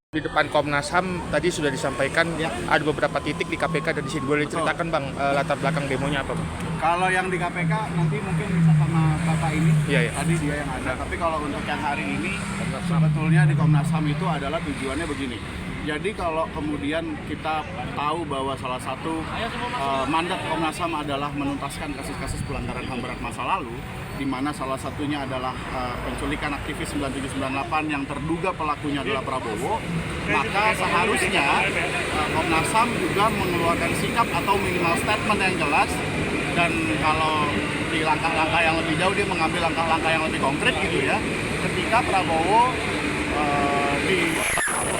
Di depan Komnas HAM tadi sudah disampaikan ya, ada beberapa titik di KPK dan di sini. Boleh ceritakan Bang latar belakang demonya apa Bang? Kalau yang di KPK nanti mungkin bisa sama Bapak ini, Iya. tadi dia yang ada. Tapi kalau untuk yang hari ini sebetulnya di Komnas HAM itu adalah tujuannya begini. Jadi kalau kemudian kita tahu bahwa salah satu mandat Komnas HAM adalah menuntaskan kasus-kasus pelanggaran HAM berat masa lalu, di mana salah satunya adalah penculikan aktivis 9798 yang terduga pelakunya adalah Prabowo, maka seharusnya Komnas HAM juga mengeluarkan sikap atau minimal statement yang jelas, dan kalau di langkah-langkah yang lebih jauh dia mengambil langkah-langkah yang lebih konkret gitu ya, ketika Prabowo di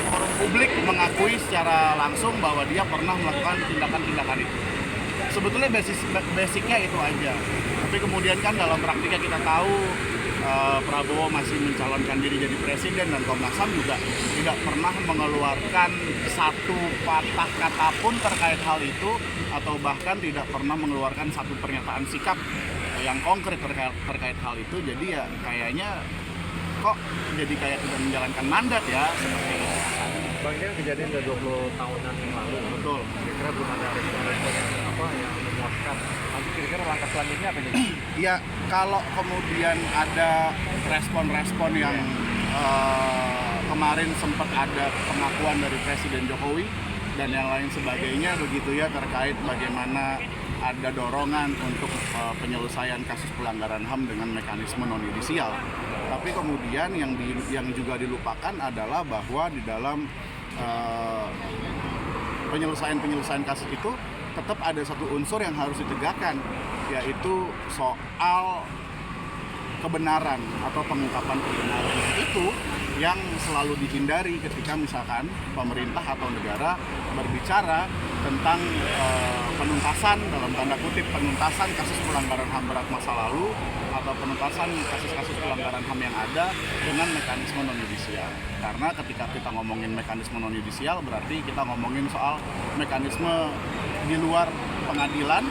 forum publik mengakui secara langsung bahwa dia pernah melakukan tindakan-tindakan itu. Sebetulnya basicnya itu aja. Tapi kemudian kan dalam praktiknya kita tahu Prabowo masih mencalonkan diri jadi presiden, dan Komnas HAM juga tidak pernah mengeluarkan satu patah kata pun terkait hal itu, atau bahkan tidak pernah mengeluarkan satu pernyataan sikap yang konkret terkait hal itu. Jadi ya kayaknya kok jadi kayak tidak menjalankan mandat ya, seperti itu. Bang, ini kan kejadian udah 20 tahunan yang lalu. Betul. Kira-kira belum ada respon-respon yang memuaskan. Nanti kira-kira langkah selanjutnya apa nih? Ya, kalau kemudian ada respon-respon yang kemarin sempat ada pengakuan dari Presiden Jokowi dan yang lain sebagainya begitu ya, terkait bagaimana ada dorongan untuk penyelesaian kasus pelanggaran HAM dengan mekanisme non-yudisial. Tapi kemudian yang juga dilupakan adalah bahwa di dalam penyelesaian kasus itu tetap ada satu unsur yang harus ditegakkan, yaitu soal kebenaran atau pengungkapan kebenaran. Itu yang selalu dihindari ketika misalkan pemerintah atau negara berbicara tentang penuntasan, dalam tanda kutip penuntasan kasus pelanggaran HAM berat masa lalu atau penuntasan kasus-kasus pelanggaran HAM yang ada dengan mekanisme non-yudisial. Karena ketika kita ngomongin mekanisme non-yudisial berarti kita ngomongin soal mekanisme di luar pengadilan,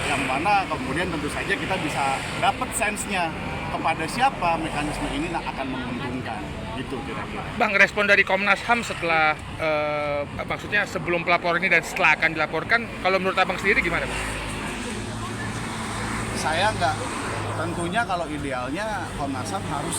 yang mana kemudian tentu saja kita bisa dapat sense-nya kepada siapa mekanisme ini akan menguntungkan, gitu kira-kira. Bang, respon dari Komnas HAM setelah maksudnya sebelum pelapor ini dan setelah akan dilaporkan, kalau menurut Abang sendiri gimana Bang? Saya tentunya kalau idealnya Komnas HAM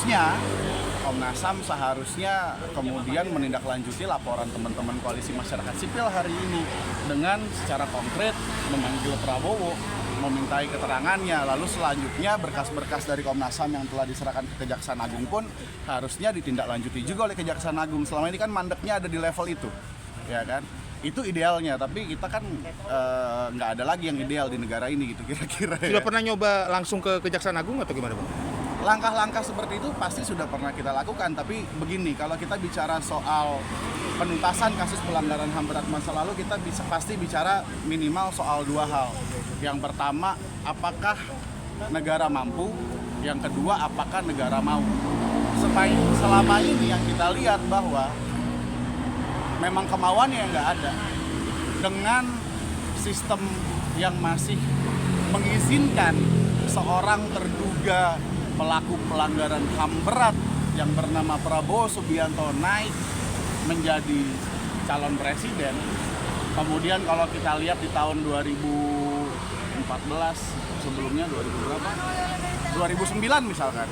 seharusnya kemudian menindaklanjuti laporan teman-teman koalisi masyarakat sipil hari ini dengan secara konkret memanggil Prabowo, memintai keterangannya, lalu selanjutnya berkas-berkas dari Komnas HAM yang telah diserahkan ke Kejaksaan Agung pun harusnya ditindaklanjuti juga oleh Kejaksaan Agung. Selama ini kan mandeknya ada di level itu, ya kan? Itu idealnya, tapi kita kan nggak ada lagi yang ideal di negara ini gitu kira-kira. Sudah pernah nyoba langsung ke Kejaksaan Agung atau gimana Bang? Langkah-langkah seperti itu pasti sudah pernah kita lakukan, tapi begini, kalau kita bicara soal penuntasan kasus pelanggaran HAM berat masa lalu, kita pasti bicara minimal soal dua hal. Yang pertama, apakah negara mampu? Yang kedua, apakah negara mau? Selama ini yang kita lihat bahwa memang kemauannya yang nggak ada, dengan sistem yang masih mengizinkan seorang terduga pelaku pelanggaran HAM berat yang bernama Prabowo Subianto naik menjadi calon presiden. Kemudian kalau kita lihat di tahun 2014, sebelumnya 2009 misalkan,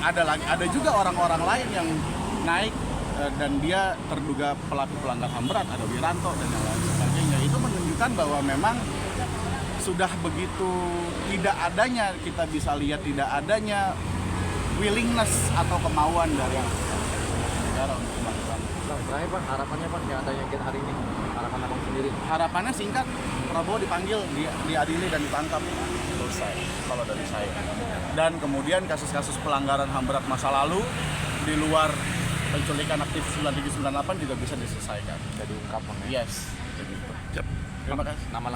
ada juga orang-orang lain yang naik dan dia terduga pelaku pelanggar HAM berat, ada Wiranto dan yang lain sebagainya. Itu menunjukkan bahwa memang sudah begitu tidak adanya, kita bisa lihat tidak adanya willingness atau kemauan dari negara untuk melakukan. Terakhir Bang, harapannya Bang yang adanya hari ini, harapan Abang sendiri? Harapannya singkat, Prabowo dipanggil, diadili dan ditangkap, selesai kalau dari saya. Dan kemudian kasus-kasus pelanggaran HAM berat masa lalu di luar penculikan aktivis 9798 juga bisa diselesaikan. Jadi ungkap Bang. Yes, begitu. Terima kasih. Nama